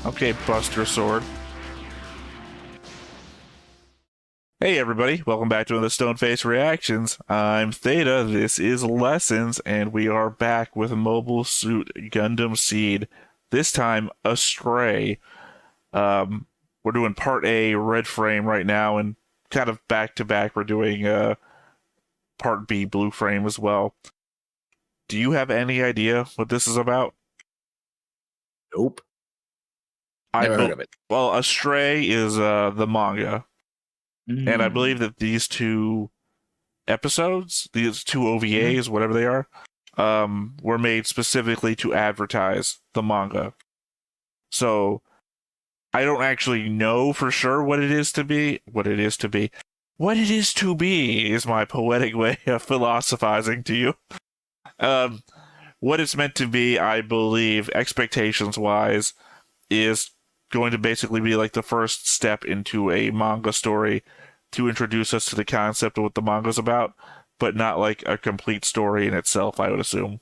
Okay, Buster Sword. Hey everybody, welcome back to another Stoneface Reactions. I'm Theta, this is Lessons, and we are back with Mobile Suit Gundam Seed. This time, Astray. We're doing Part A, Red Frame right now, and kind of back-to-back we're doing Part B, Blue Frame as well. Do you have any idea what this is about? Nope. Never heard of it. Well, Astray is the manga. And I believe that these two episodes, these two OVAs, whatever they are, were made specifically to advertise the manga. So I don't actually know for sure what it is to be. What it is to be is my poetic way of philosophizing to you. What it's meant to be, I believe, expectations-wise, is going to basically be like the first step into a manga story to introduce us to the concept of what the manga's about, but not like a complete story in itself, I would assume.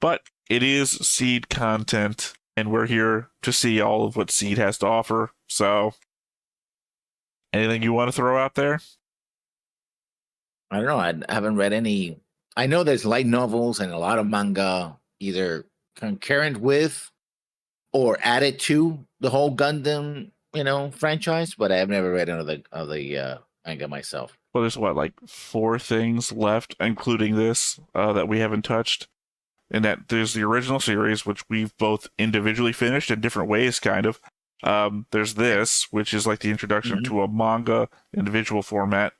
But it is Seed content, and we're here to see all of what Seed has to offer, so anything you want to throw out there? I don't know. I haven't read any. I know there's light novels and a lot of manga either concurrent with or added to the whole Gundam, franchise, but I have never read any of the manga myself. Well, there's what, like 4 things left, including this, that we haven't touched. And that there's the original series, which we've both individually finished in different ways, kind of. There's this, which is like the introduction to a manga individual format.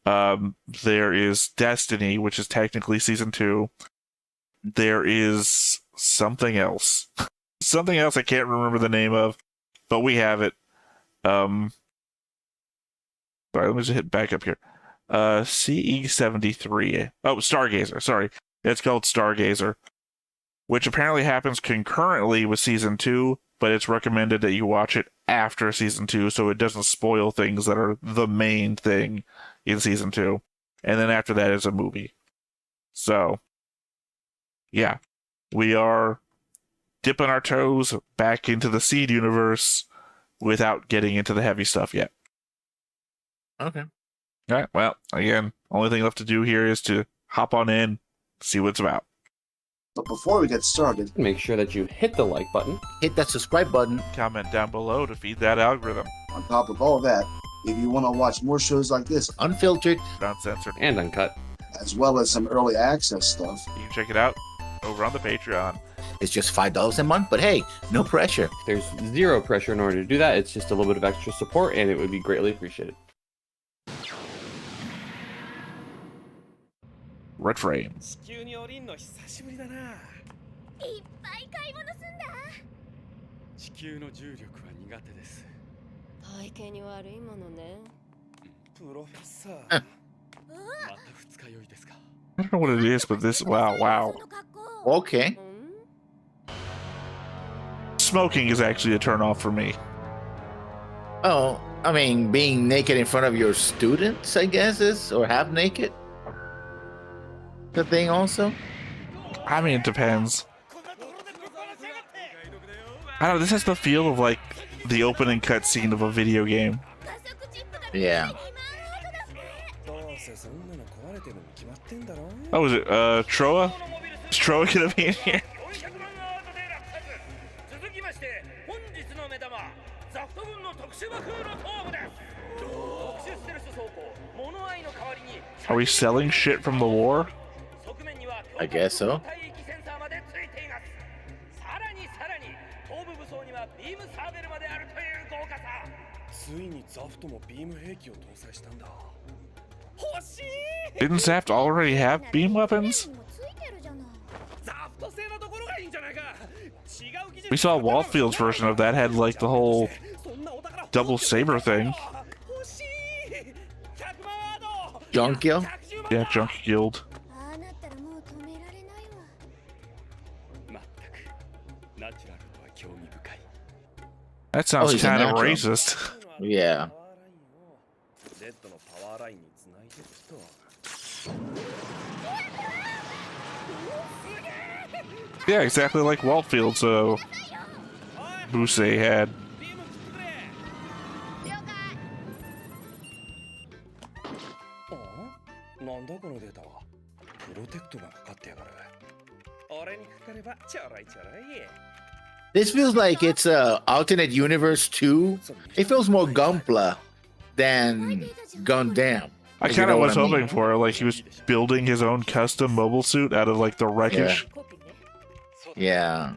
There is Destiny, which is technically season 2. There is something else. Something else I can't remember the name of, but we have it. Sorry, let me just hit back up here. CE73. Oh, Stargazer, sorry. It's called Stargazer, which apparently happens concurrently with Season 2, but it's recommended that you watch it after Season 2 so it doesn't spoil things that are the main thing in Season 2. And then after that is a movie. So, yeah. We are dipping our toes back into the Seed universe without getting into the heavy stuff yet. Okay. All right, well, again, only thing left to do here is to hop on in, see what it's about. But before we get started, make sure that you hit the like button, hit that subscribe button, comment down below to feed that algorithm. on top of all that, if you want to watch more shows like this, unfiltered, uncensored, and uncut, as well as some early access stuff, you can check it out over on the Patreon. It's just $5 a month, but hey, no pressure. There's zero pressure in order to do that. It's just a little bit of extra support, and it would be greatly appreciated. Red Frame. 地球に降りんの久しぶりだな。いっぱい買い物すんだ。地球の重力は苦手です。体型に悪いものね。プロフェッサー。また二日酔いですか。I don't know what it is, but this, wow. Okay. Smoking is actually a turnoff for me. Oh, I mean, being naked in front of your students, I guess, is, or half naked? The thing also? I mean, it depends. I don't know, this has the feel of like the opening cutscene of a video game. Yeah. Oh, is it Troa? Is Troa gonna be in here? Are we selling shit from the war? I guess so. Didn't zaft already have beam weapons? We saw Waldfield's version of that had like the whole double saber thing. Junk Guild? Yeah, Junk Guild. That sounds kind of racist. Yeah. Yeah, exactly like Waltfield's Busei had. なんだこのデータは。プロテクトがかかってやがる。俺にかかればちょろいちょろい。 This feels like it's a alternate universe too. It feels more Gunpla than Gundam. I kind of was hoping for it, like he was building his own custom mobile suit out of like the wreckage. Yeah.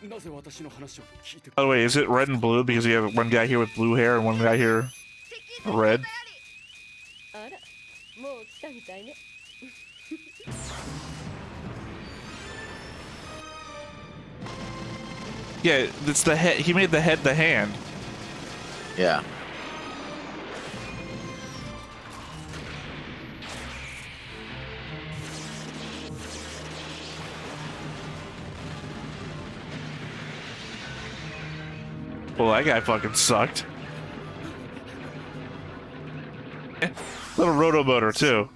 By the way, is it red and blue because you have one guy here with blue hair and one guy here red? Yeah, it's the head. He made the head the hand. Yeah. Well, that guy fucking sucked. Little roto motor too.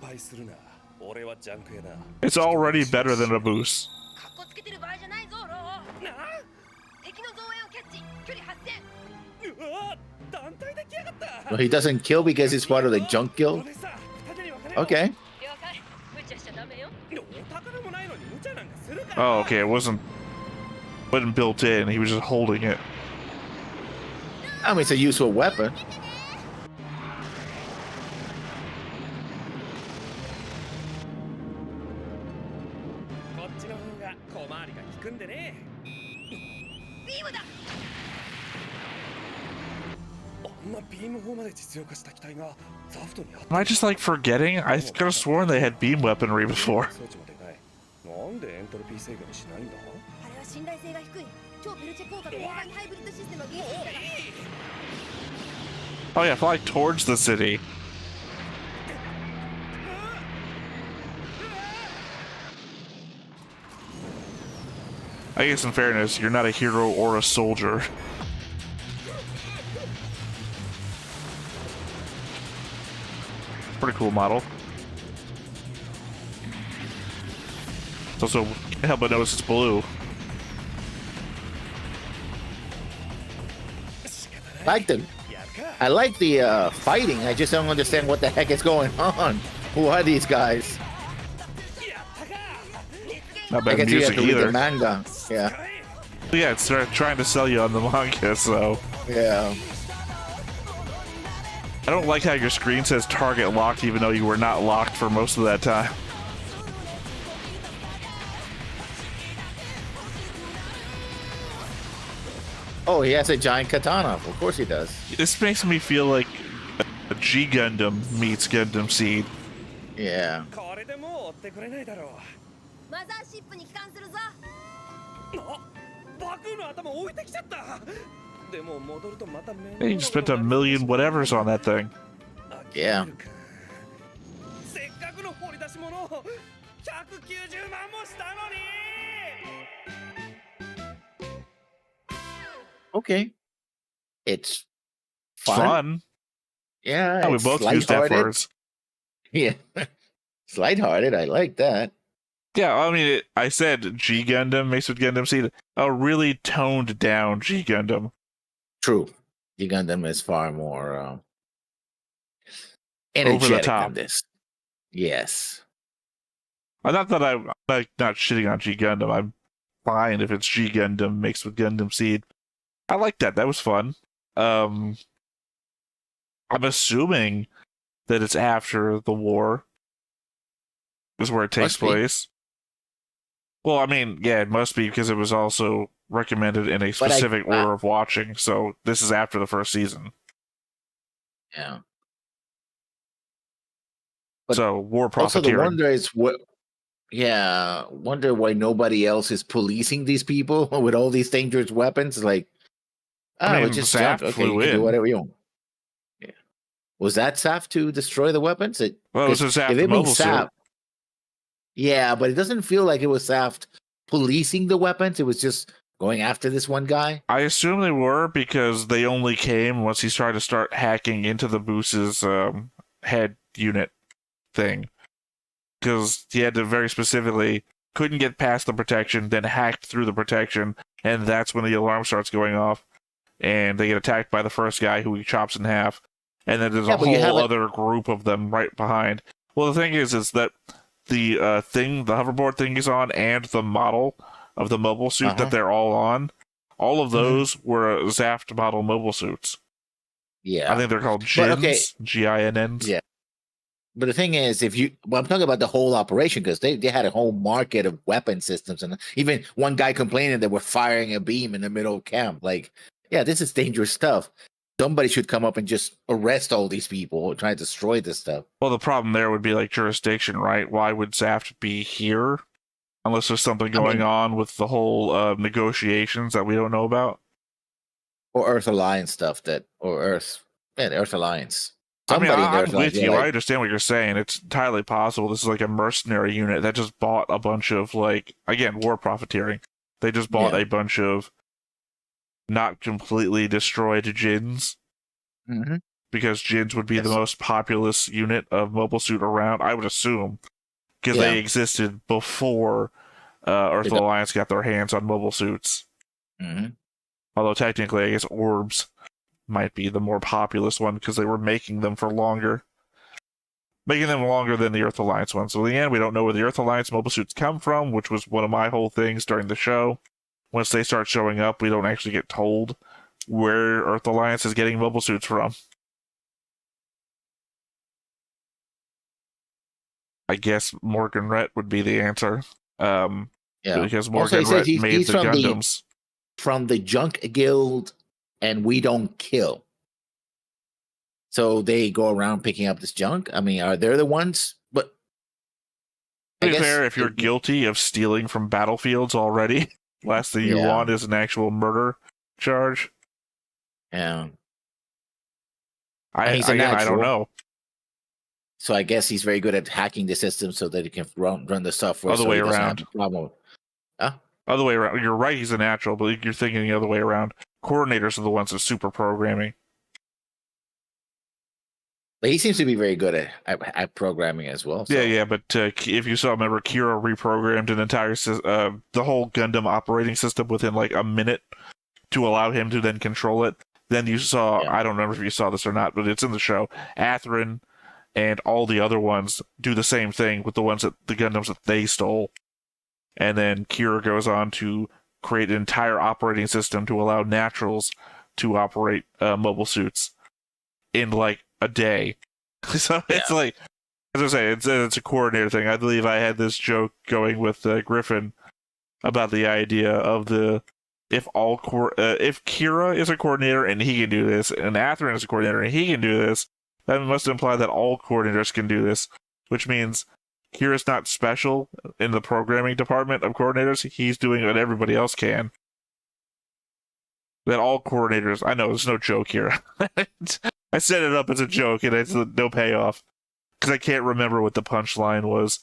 It's already better than a boost. Well, he doesn't kill because he's part of the junk guild? Okay. Oh, okay. It wasn't built in. He was just holding it. I mean, it's a useful weapon. Am I just like forgetting? I could have sworn they had beam weaponry before. Oh yeah, fly towards the city. I guess in fairness, you're not a hero or a soldier. Pretty cool model. It's also, can't help but notice it's blue. I like the fighting. I just don't understand what the heck is going on. Who are these guys? Not I bad guess you have music to read either. the manga. Yeah. Yeah, it's trying to sell you on the manga, so. Yeah. I don't like how your screen says target locked even though you were not locked for most of that time. Oh, he has a giant katana. Of course he does. This makes me feel like a G Gundam meets Gundam Seed. Yeah. Hey, you spent $1 million whatevers on that thing. Yeah. Okay. It's fun. Yeah. Oh, we it's both used F lighthearted. words. Yeah. It's lighthearted. I like that. Yeah, I mean, I said G Gundam mixed with Gundam Seed. A really toned down G Gundam. True. The Gundam is far more energetic than this. Yes. Not that I'm not shitting on G Gundam. I'm fine if it's G Gundam mixed with Gundam Seed. I like that. That was fun. I'm assuming that it's after the war. Is where it takes place. Well, I mean, yeah, it must be because it was also recommended in a specific order of watching. So this is after the first season. Yeah. But so war profiteering. Also, the wonder is what. Yeah, wonder why nobody else is policing these people with all these dangerous weapons. Like, I mean, we just zaft okay, flew you can in. do whatever you want. Yeah. Was that zaft to destroy the weapons? Well, it was a zaft if it mobile means suit. zaft, yeah, but it doesn't feel like it was zaft policing the weapons. It was just going after this one guy. I assume they were because they only came once he started to start hacking into the Boos's head unit thing. Because he had to very specifically couldn't get past the protection, then hacked through the protection, and that's when the alarm starts going off, and they get attacked by the first guy who he chops in half, and then there's a whole other group of them right behind. Well, the thing is that the thing, the hoverboard thing he's on, and the model of the mobile suit that they're all on, all of those were zaft model mobile suits. Yeah. I think they're called GINNs, GINNs. Yeah. But the thing is, I'm talking about the whole operation, because they had a whole market of weapon systems, and even one guy complaining that we're firing a beam in the middle of camp. Like, yeah, this is dangerous stuff. Somebody should come up and just arrest all these people trying to destroy this stuff. Well, the problem there would be like jurisdiction, right? Why would zaft be here? Unless there's something going on with the whole negotiations that we don't know about. Or Earth Alliance stuff Earth Alliance. I'm with you. I understand what you're saying. It's entirely possible this is like a mercenary unit that just bought a bunch of, like, again, war profiteering. They just bought a bunch of not completely destroyed GINNs. Mm-hmm. Because GINNs would be the most populous unit of mobile suit around, I would assume. Because they existed before Earth Alliance got their hands on mobile suits. Mm-hmm. Although technically, I guess orbs might be the more populous one because they were making them for longer. Making them longer than the Earth Alliance ones. So in the end, we don't know where the Earth Alliance mobile suits come from, which was one of my whole things during the show. Once they start showing up, we don't actually get told where Earth Alliance is getting mobile suits from. I guess Morgan Rhett would be the answer. Because Morgan Rhett made the Gundams. From the Junk Guild, and we don't kill. So they go around picking up this junk. I mean, are they the ones? But to be fair, if you're guilty of stealing from battlefields already, last thing you want is an actual murder charge. Yeah. I don't know. So I guess he's very good at hacking the system so that he can run the software. Other way around. Huh? Other way around. You're right, he's a natural, but you're thinking the other way around. Coordinators are the ones that super programming. But he seems to be very good at programming as well. So. Yeah, but if you saw, remember, Kira reprogrammed an entire the whole Gundam operating system within like a minute to allow him to then control it. Then you saw, I don't remember if you saw this or not, but it's in the show, Athrun and all the other ones do the same thing with the Gundams that they stole. And then Kira goes on to create an entire operating system to allow naturals to operate mobile suits in like a day. So it's like, as I say, it's a coordinator thing. I believe I had this joke going with Griffin about the idea of if Kira is a coordinator and he can do this, and Athrun is a coordinator and he can do this, that must imply that all coordinators can do this, which means Kira's not special in the programming department of coordinators. He's doing what everybody else can. That all coordinators... I know, there's no joke here. I set it up as a joke, and it's no payoff. Because I can't remember what the punchline was.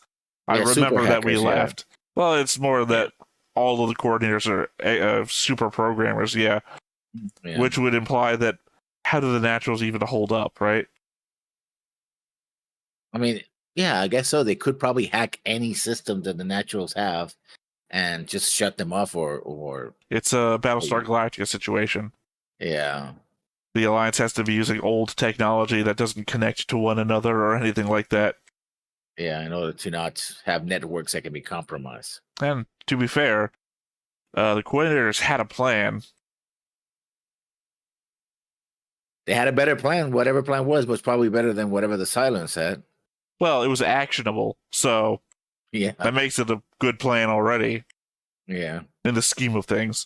I remember that we laughed. Well, it's more that all of the coordinators are super programmers, which would imply that how do the naturals even hold up, right? I mean... Yeah, I guess so. They could probably hack any system that the naturals have and just shut them off or... It's a Battlestar Galactica situation. Yeah. The Alliance has to be using old technology that doesn't connect to one another or anything like that. Yeah, in order to not have networks that can be compromised. And to be fair, the coordinators had a plan. They had a better plan. Whatever plan was probably better than whatever the Silence had. Well, it was actionable, so that makes it a good plan already. Yeah. In the scheme of things.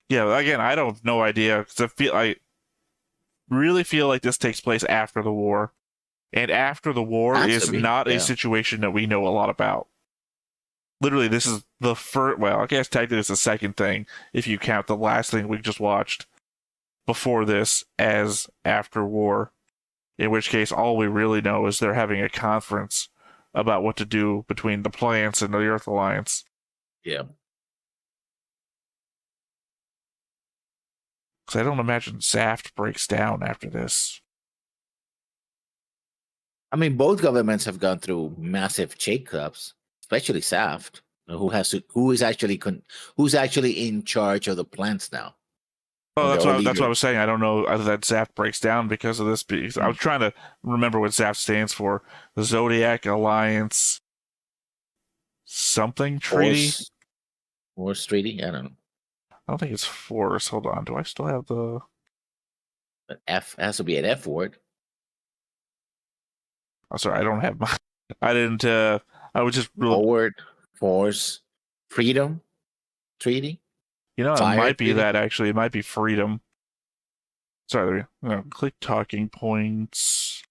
Yeah, again, I don't have no idea, because I really feel like this takes place after the war. And after the war is not a situation that we know a lot about. Literally, this is the first... Well, I guess technically it's the second thing, if you count the last thing we just watched before this as after war. In which case, all we really know is they're having a conference about what to do between the plants and the Earth Alliance. Yeah. Because I don't imagine zaft breaks down after this. I mean, both governments have gone through massive shakeups, especially zaft. Who's actually in charge of the plants now? Oh, Or that's their what I leader? was saying. I don't know that zaft breaks down because of this. Because I was trying to remember what zaft stands for. The Zodiac Alliance something treaty. Force treaty? I don't know. I don't think it's force. Hold on. Do I still have the? But F has to be an F word. Oh, sorry, I don't have my. I didn't. I was just really. Forward, force, freedom, treaty. You know, it Fire might be treaty? that actually. It might be freedom. Sorry, click talking points.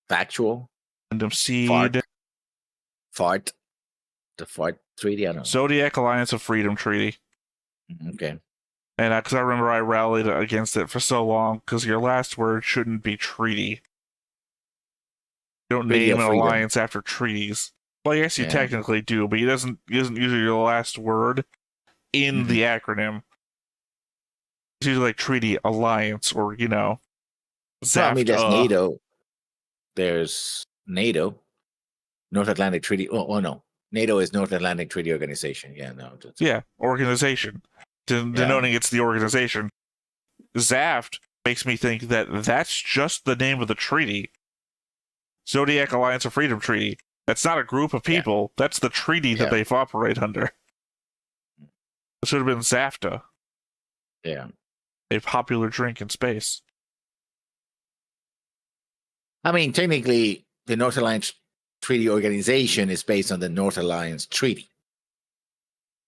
Factual. Gundam seed. Fart. The fart treaty. I don't know. Zodiac Alliance of Freedom Treaty. Okay. And because I remember I rallied against it for so long, because your last word shouldn't be treaty. You don't Treaty name of an freedom. alliance after treaties. Well, yes, you Yeah. technically do, but he doesn't usually your last word in the acronym. It's usually like treaty, alliance, or Well, I mean, zaft. there's NATO. There's NATO, North Atlantic Treaty. Oh no, NATO is North Atlantic Treaty Organization. Yeah, no. Yeah, organization. Denoting it's the organization. Zaft makes me think that that's just the name of the treaty. Zodiac Alliance of Freedom Treaty. That's not a group of people. That's the treaty that they operate under. It should have been ZAFTA. Yeah. A popular drink in space. I mean, technically, the North Alliance Treaty Organization is based on the North Alliance Treaty.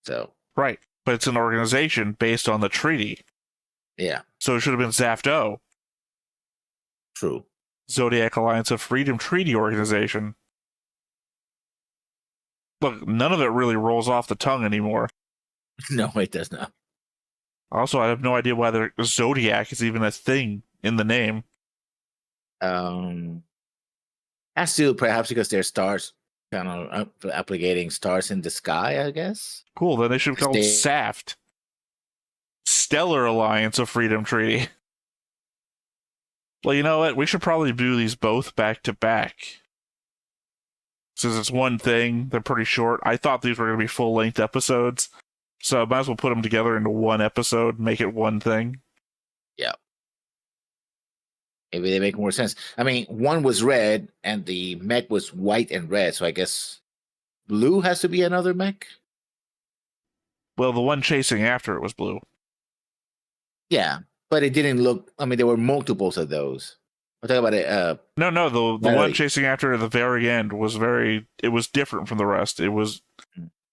So. Right. But it's an organization based on the treaty. Yeah. So it should have been ZAFTO. True. Zodiac Alliance of Freedom Treaty Organization. Look, none of it really rolls off the tongue anymore. No, it does not. Also, I have no idea why the Zodiac is even a thing in the name. That's still perhaps because they're stars, kind of applicating stars in the sky, I guess. Cool, then they should be called SAFT. Stellar Alliance of Freedom Treaty. Well, you know what? We should probably do these both back to back. Since it's one thing, they're pretty short. I thought these were going to be full-length episodes, so I might as well put them together into one episode, make it one thing. Yeah. Maybe they make more sense. I mean, one was red, and the mech was white and red, so I guess blue has to be another mech? Well, the one chasing after it was blue. Yeah, but it didn't look... I mean, there were multiples of those. I'm talking about it... No, the one chasing after at the very end was it was different from the rest. It was...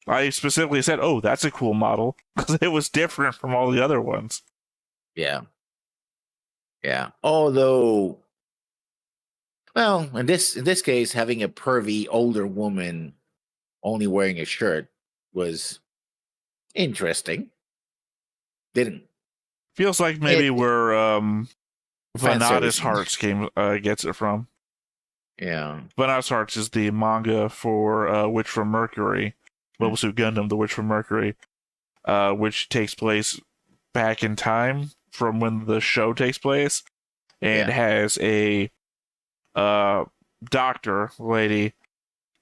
I specifically said, oh, that's a cool model, because it was different from all the other ones. Yeah. Yeah. Although, well, in this case, having a pervy older woman only wearing a shirt was interesting. Feels like maybe where Vanada's service. Hearts gets it from. Yeah. Vanada's Hearts is the manga for Witch from Mercury, Mobile Suit Gundam, The Witch from Mercury, which takes place back in time from when the show takes place, and has a doctor lady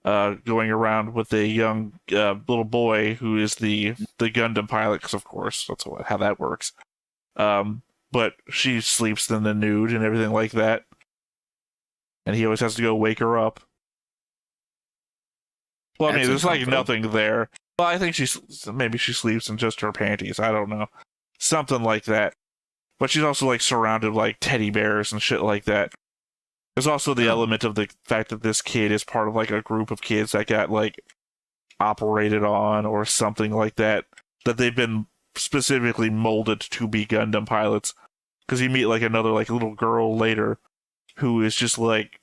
going around with a young little boy who is the Gundam pilot, because of course that's how that works. But she sleeps in the nude and everything like that, and he always has to go wake her up. Well, I mean, there's like nothing there. Well, I think maybe she sleeps in just her panties. I don't know, something like that. But she's also like surrounded like teddy bears and shit like that. There's also the element of the fact that this kid is part of like a group of kids that got like operated on or something like that. That they've been specifically molded to be Gundam pilots. Because you meet like another like little girl later who is just like,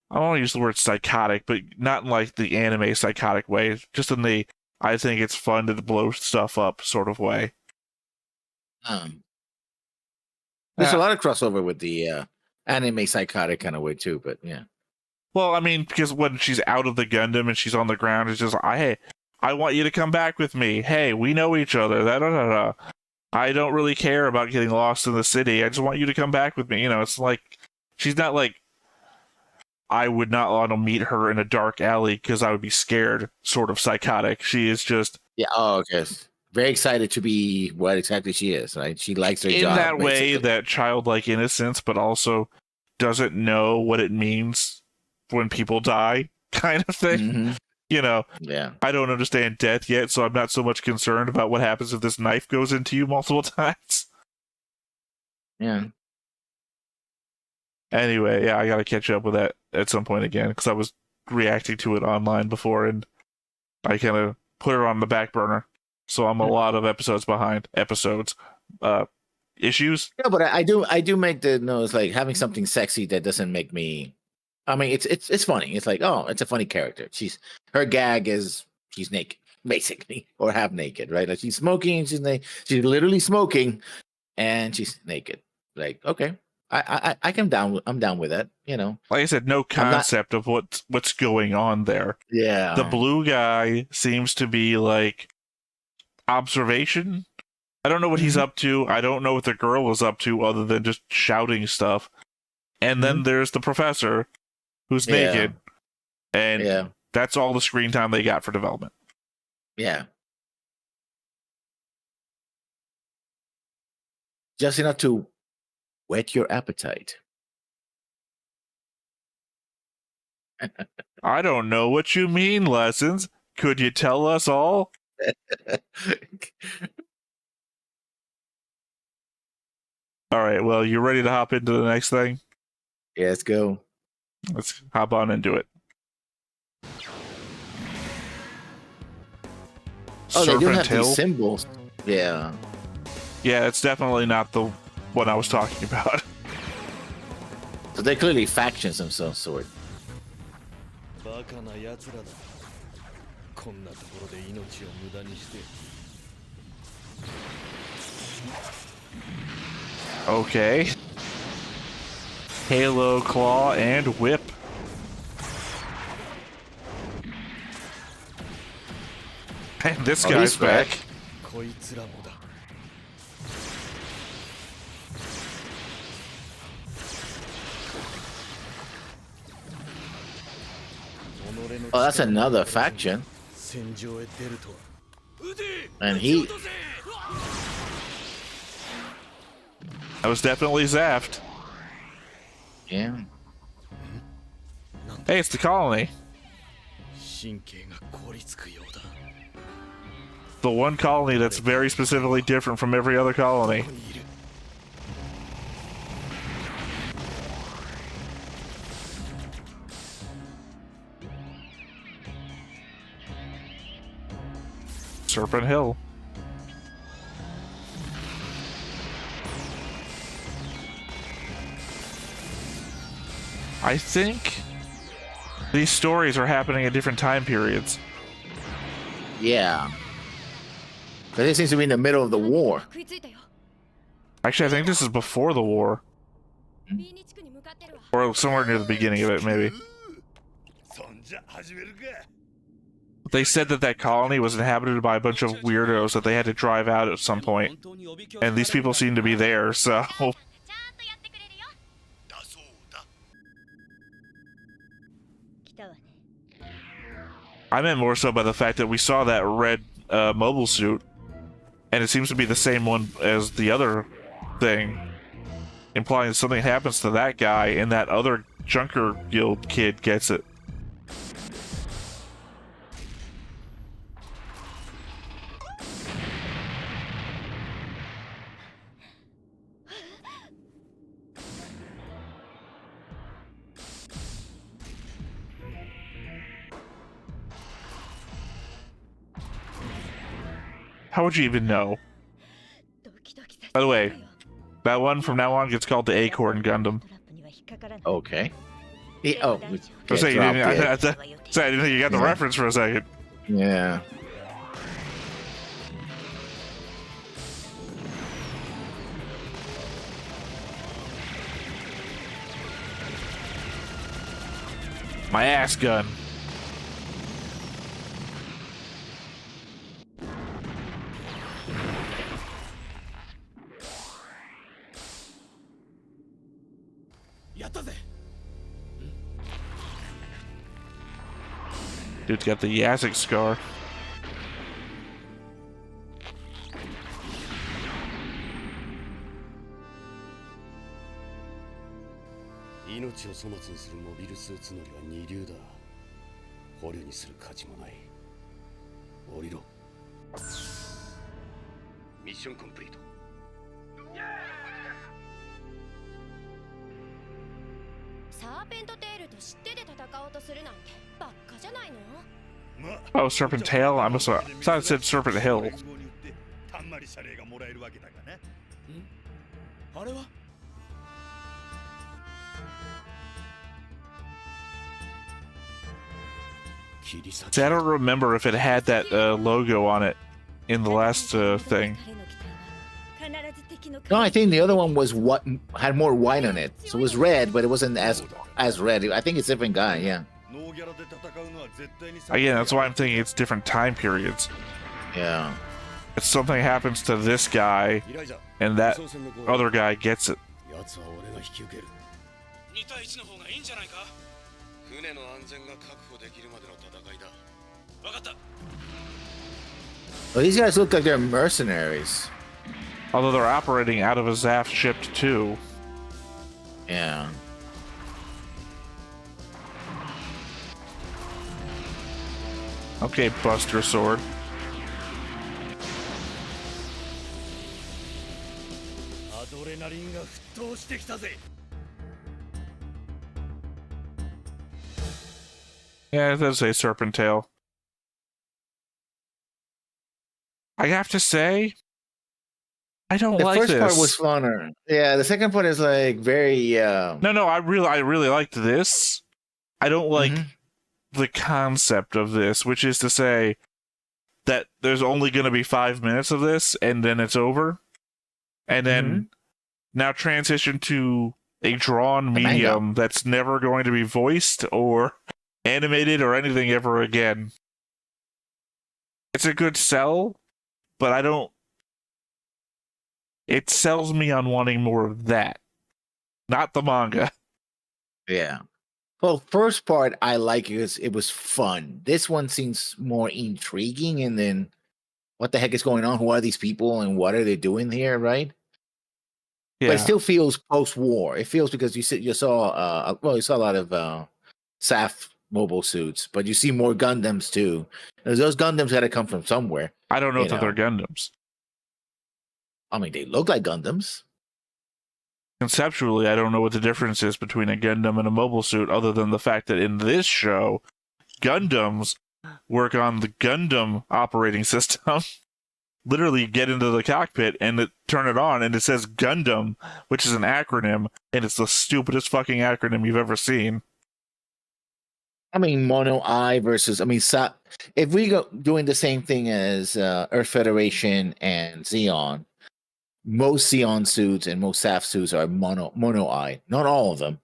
I don't want to use the word psychotic, but not in like the anime psychotic way. Just in the I think it's fun to blow stuff up sort of way. There's a lot of crossover with the anime psychotic kind of way too, but yeah. Well, I mean, because when she's out of the Gundam and she's on the ground, it's just, hey, I want you to come back with me. Hey, we know each other. I don't really care about getting lost in the city. I just want you to come back with me. You know, it's like, she's not like, I would not want to meet her in a dark alley because I would be scared, sort of psychotic. She is just Yeah. Oh, okay. Very excited to be what exactly she is, right? She likes her in job. that way, basically. that childlike innocence, but also doesn't know what it means when people die, kind of thing. Mhm. You know, Yeah. I don't understand death yet, so I'm not so much concerned about what happens if this knife goes into you multiple times. Yeah. Anyway, yeah, I gotta catch up with that at some point again, because I was reacting to it online before, and I kind of put it on the back burner. So I'm a lot of episodes behind. Issues. Yeah, but I do make the notes like having something sexy that doesn't make me. I mean, it's funny. It's like, oh, it's a funny character. Her gag is she's naked, basically, or half naked, right? Like she's smoking, she's literally smoking, and she's naked. Like, okay, I'm down with that. You know, Like I said, no concept of what's going on there. yeah. The blue guy seems to be like observation. I don't know what he's up to. I don't know what the girl was up to other than just shouting stuff. And then there's the professor who's naked. And that's all the screen time they got for development. Yeah. Just enough to whet your appetite. I don't know what you mean, Lessons. Could you tell us all? All right, well, you ready to hop into the next thing? Yeah, let's go. Let's hop on into it. Oh, they do Serpent have Hill? these symbols. Yeah. Yeah, it's definitely not the one I was talking about. So they're clearly factions of some sort. Okay. Halo, Claw, and Whip. And this guy's he's back. back. Oh, that's another faction. And he... That was definitely Zaft. Yeah. Hey, it's the colony. The one colony that's very specifically different from every other colony. Serpent Hill. I think these stories are happening at different time periods. Yeah. But it seems to be in the middle of the war. Actually, I think this is before the war. Or somewhere near the beginning of it, maybe. They said that colony was inhabited by a bunch of weirdos that they had to drive out at some point. And these people seem to be there, so... I meant more so by the fact that we saw that red mobile suit, and it seems to be the same one as the other thing, implying that something happens to that guy and that other Junker Guild kid gets it. How would you even know? By the way, that one from now on gets called the Acorn Gundam. Okay. I I didn't think you got the reference for a second. Yeah. My ass gun. Dude's got the Yazek scar. 命を粗末にするモビルスーツ乗りは二流だ。捕虜にする価値もない。降りろ。ミッションコンプリート。サーペントテールと知ってで戦おうとするなんてバカじゃないの？ Oh, Serpent Tail? I thought it said Serpent Hill. たんまり謝礼がもらえるわけだがね。あれは See, I don't remember if it had that logo on it in the last thing. No, I think the other one was what had more white on it, so it was red, but it wasn't as red. I think it's a different guy. Yeah. Again, that's why I'm thinking it's different time periods. Yeah. If something happens to this guy, and that other guy gets it. 船の安全が確保できるまでの戦いだ。わかった。 Well, these guys look like they're mercenaries. Although they're operating out of a zaft ship too. Yeah. Okay, Buster Sword. Yeah, it does say Serpent Tail. I have to say, I don't like this. The first part was funner. Yeah, the second part is like very. No, I really liked this. I don't like the concept of this, which is to say that there's only going to be 5 minutes of this, and then it's over, and then now transition to a drawn medium that's never going to be voiced or animated or anything ever again. It's a good sell, but I don't. It sells me on wanting more of that, not the manga. Yeah. Well, first part I like because it was fun. This one seems more intriguing, and then what the heck is going on? Who are these people, and what are they doing here? Right? Yeah. But it still feels post-war. It feels because you saw a lot of SAF mobile suits, but you see more Gundams too. Those Gundams got to come from somewhere. I don't know if they're Gundams. I mean, they look like Gundams. Conceptually, I don't know what the difference is between a Gundam and a mobile suit, other than the fact that in this show, Gundams work on the Gundam operating system. Literally get into the cockpit and turn it on, and it says Gundam, which is an acronym, and it's the stupidest fucking acronym you've ever seen. I mean, Mono I versus, if we go doing the same thing as Earth Federation and Xeon, most Xeon suits and most SAF suits are mono I. Not all of them,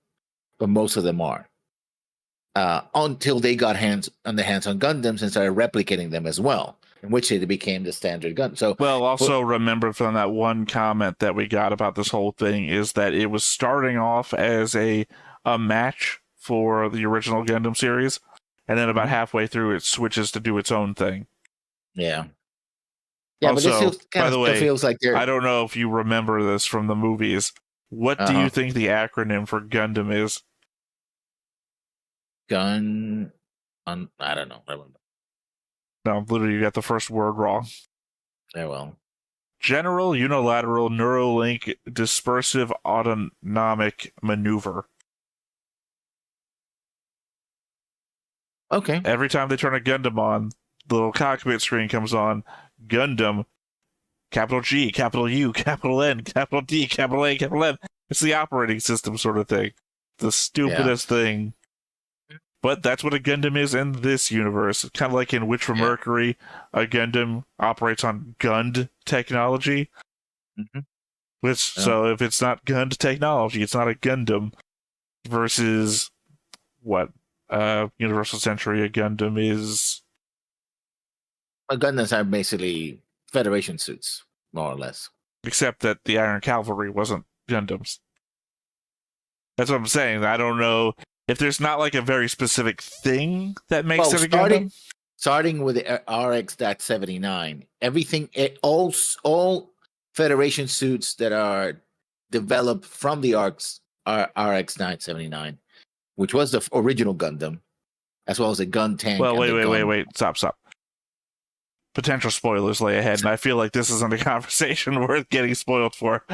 but most of them are. Until they got hands on Gundams and started replicating them as well, in which it became the standard gun. So, well, also remember from that one comment that we got about this whole thing is that it was starting off as a match for the original Gundam series, and then about halfway through it switches to do its own thing. Yeah. Yeah, also, but this by the way, feels like they're... I don't know if you remember this from the movies. What do you think the acronym for Gundam is? I don't know. No, literally, you got the first word wrong. Yeah, well. General Unilateral Neuralink Dispersive Autonomic Maneuver. Okay. Every time they turn a Gundam on, the little cockpit screen comes on. Gundam, capital G, capital U, capital N, capital D, capital A, capital M. It's the operating system sort of thing. The stupidest thing. But that's what a Gundam is in this universe. Kind of like in Witch from Mercury, a Gundam operates on Gund technology. So if it's not Gund technology, it's not a Gundam. Versus what? Universal Century, a Gundam is... Gundams are basically Federation suits, more or less. Except that the Iron Cavalry wasn't Gundams. That's what I'm saying. I don't know if there's not like a very specific thing that makes Well, it a Gundam. starting with the RX.79, all Federation suits that are developed from the RX-979, which was the original Gundam, as well as a gun tank. Well, wait. Stop. Potential spoilers lay ahead, and I feel like this isn't a conversation worth getting spoiled for.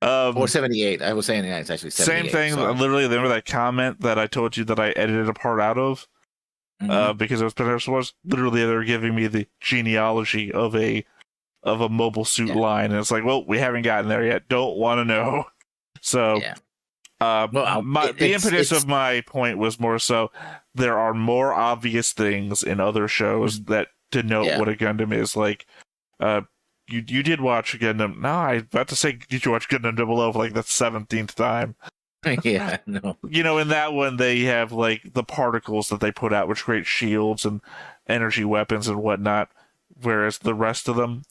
Or 78. I was saying it's actually 78. Same thing. Sorry. Literally, remember that comment that I told you that I edited a part out of because it was potential spoilers? Literally, they were giving me the genealogy of a mobile suit line, and it's like, well, we haven't gotten there yet. Don't want to know. So, the impetus of my point was more so there are more obvious things in other shows that denote what a Gundam is. Like, you did watch Gundam. No, I was about to say, did you watch Gundam 00 for like the 17th time? Yeah, no. You know, in that one, they have like the particles that they put out, which create shields and energy weapons and whatnot, whereas the rest of them,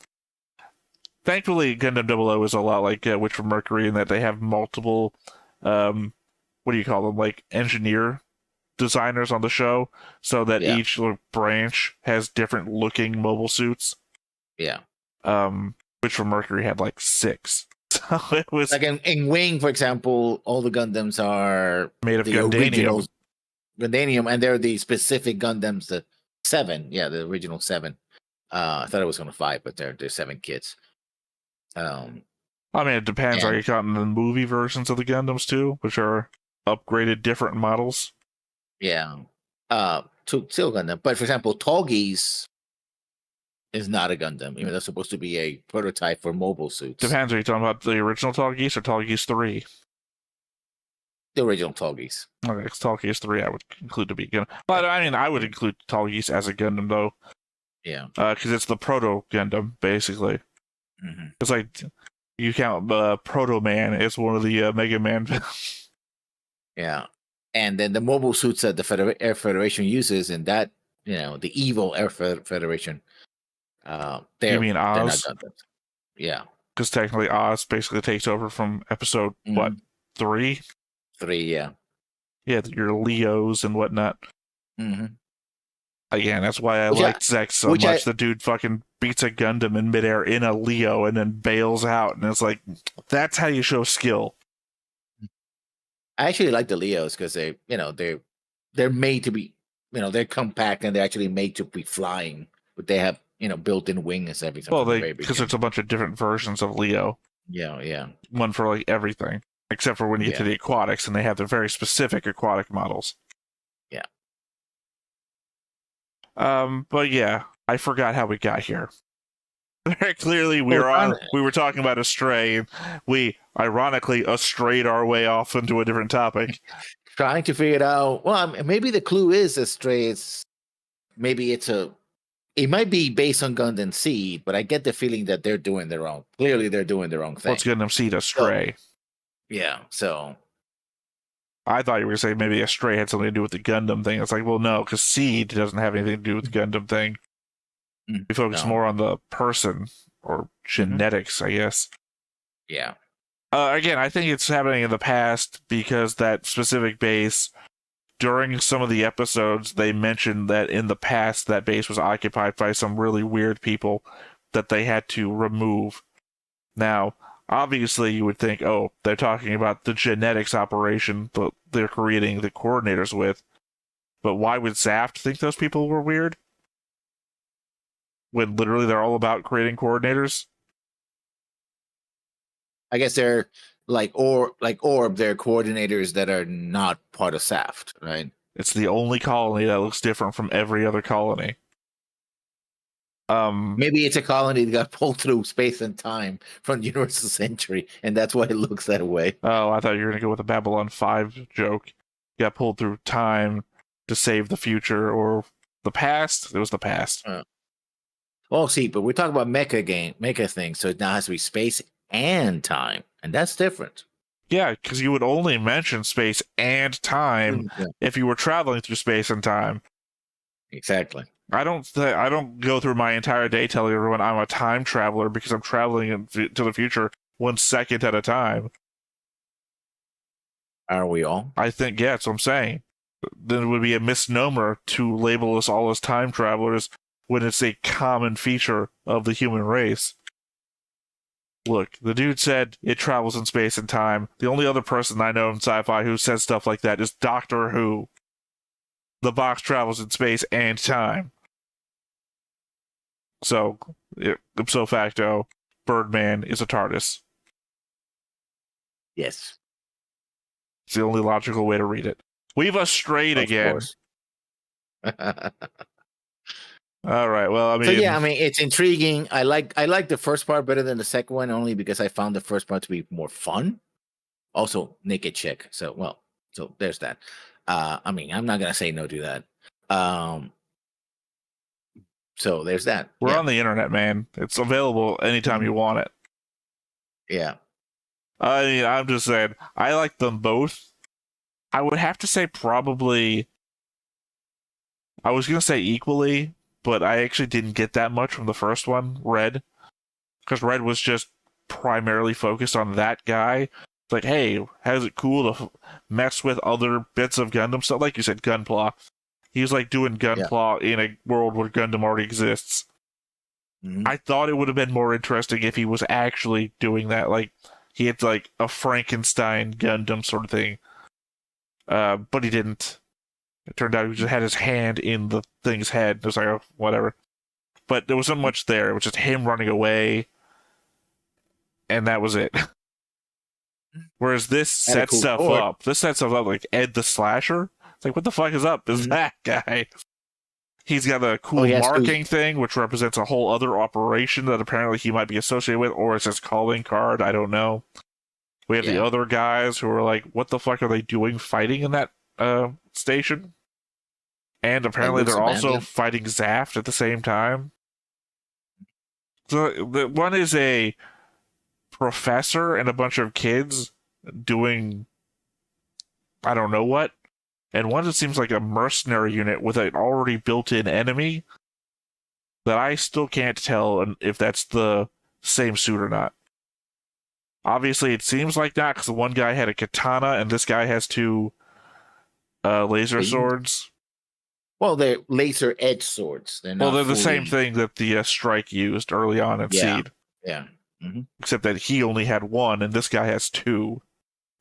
thankfully, Gundam 00 is a lot like Witch from Mercury in that they have multiple, what do you call them, like engineer designers on the show, so that each branch has different looking mobile suits. Yeah. Witch from Mercury had like 6. So it was like in Wing, for example, all the Gundams are made of Gundanium. Gundanium, and they're the specific Gundams, the 7. Yeah, the original 7. I thought it was only 5, but they're 7 kits. I mean, it depends. Are you counting the movie versions of the Gundams too, which are upgraded different models? Yeah. Still Gundam. But for example, Tallgeese is not a Gundam. Even though that's supposed to be a prototype for mobile suits. Depends. Are you talking about the original Tallgeese or Tallgeese 3? The original Tallgeese. Okay, because Tallgeese 3 I would include to be Gundam. But I mean, I would include Tallgeese as a Gundam though. Yeah. Because it's the proto Gundam, basically. Mm-hmm. It's like you count Proto Man as one of the Mega Man. Yeah. And then the mobile suits that the Air Federation uses, and that, the evil Air Federation. You mean Oz? They're not Gundams. Yeah. Because technically Oz basically takes over from episode, 3? 3, yeah. Yeah, your Leos and whatnot. Mm-hmm. Again, that's why I liked Zex so much. The dude fucking beats a Gundam in midair in a Leo and then bails out. And it's like, that's how you show skill. I actually like the Leos because they're made to be, they're compact and they're actually made to be flying, but they have, built-in wings and everything. Well, because it's a bunch of different versions of Leo. Yeah. One for like everything, except for when you get to the aquatics, and they have the very specific aquatic models. Yeah. But yeah, I forgot how we got here. Very clearly, we were talking about Astray, and we ironically astrayed our way off into a different topic. Trying to figure it out. Well, maybe the clue is Astray. It might be based on Gundam Seed, but I get the feeling that they're doing their own. Clearly, they're doing their own thing. Let's Gundam Seed Astray. So I thought you were going to say maybe Astray had something to do with the Gundam thing. It's like, well, no, because Seed doesn't have anything to do with the Gundam thing. We focus more on the person or genetics, I guess. Yeah. Again, I think it's happening in the past because that specific base, during some of the episodes, they mentioned that in the past that base was occupied by some really weird people that they had to remove. Now, obviously, you would think, oh, they're talking about the genetics operation that they're creating the coordinators with. But why would Zaft think those people were weird? When literally they're all about creating coordinators? I guess they're like Orb, they're coordinators that are not part of Zaft, right? It's the only colony that looks different from every other colony. Maybe it's a colony that got pulled through space and time from the Universal Century, and that's why it looks that way. Oh, I thought you were going to go with a Babylon 5 joke. Got pulled through time to save the future or the past. It was the past. Well, see, but we're talking about mecha things, so it now has to be space and time, and that's different. Yeah, because you would only mention space and time if you were traveling through space and time. Exactly. I don't go through my entire day telling everyone I'm a time traveler because I'm traveling to the future 1 second at a time. Are we all? I think, yeah, that's what I'm saying. then it would be a misnomer to label us all as time travelers when it's a common feature of the human race. Look, the dude said it travels in space and time. The only other person I know in sci-fi who says stuff like that is Doctor Who. The box travels in space and time. So, ipso facto, Birdman is a TARDIS. Yes. It's the only logical way to read it. We've astrayed again. All right. Well, I mean, so yeah, I mean, it's intriguing. I like the first part better than the second one, only because I found the first part to be more fun. Also, naked chick. So there's that. I mean, I'm not gonna say no to that. So there's that. We're on the internet, man. It's available anytime you want it. Yeah. I mean, I'm just saying, I like them both. I would have to say probably, I was going to say equally, but I actually didn't get that much from the first one, Red. Because Red was just primarily focused on that guy. It's like, hey, how's it cool to mess with other bits of Gundam stuff? Like you said, Gunpla. He was like doing Gunpla in a world where Gundam already exists. Mm-hmm. I thought it would have been more interesting if he was actually doing that. Like, he had like a Frankenstein Gundam sort of thing. But he didn't. It turned out he just had his hand in the thing's head. It was like, oh, whatever. But there wasn't much there. It was just him running away. And that was it. Whereas this sets stuff up. This sets stuff up like Ed the Slasher. It's like, what the fuck is up? Is that guy? He's got a cool marking thing, which represents a whole other operation that apparently he might be associated with, or it's his calling card. I don't know. We have the other guys who are like, what the fuck are they doing fighting in that station? And apparently they're also fighting Zaft at the same time. So the one is a professor and a bunch of kids doing I don't know what. And one that seems like a mercenary unit with an already built-in enemy that I still can't tell if that's the same suit or not. Obviously, it seems like that because the one guy had a katana and this guy has two laser swords. Well, they're laser edge swords. They're the same thing that the Strike used early on in Seed. Yeah. Mm-hmm. Except that he only had one and this guy has two.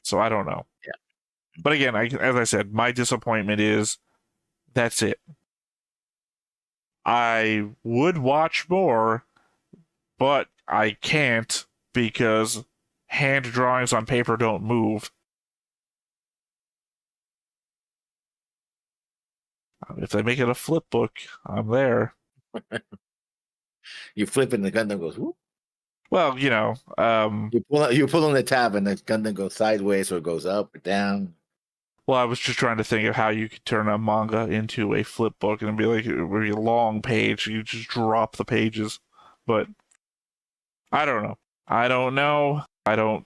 So I don't know. Yeah. But again, as I said, my disappointment is that's it. I would watch more, but I can't because hand drawings on paper don't move. If they make it a flip book, I'm there. You flip and the Gundam goes, whoop. Well, you know. You pull on the tab and the Gundam goes sideways or goes up or down. Well, I was just trying to think of how you could turn a manga into a flip book and it'd be like it would be a long page. You just drop the pages. But I don't know. I don't know. Don't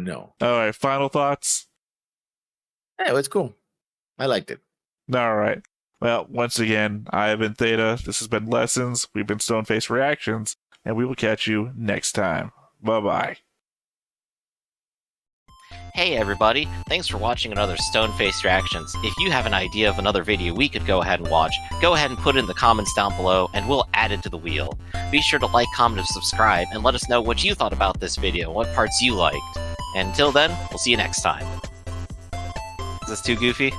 know. All right, final thoughts? Yeah, it was cool. I liked it. All right. Well, once again, I have been Theta. This has been Lessons. We've been Stoneface Reactions, and we will catch you next time. Bye-bye. Hey everybody, thanks for watching another Stoneface Reactions. If you have an idea of another video we could go ahead and watch, go ahead and put it in the comments down below and we'll add it to the wheel. Be sure to like, comment, and subscribe and let us know what you thought about this video, what parts you liked. And until then, we'll see you next time. Is this too goofy?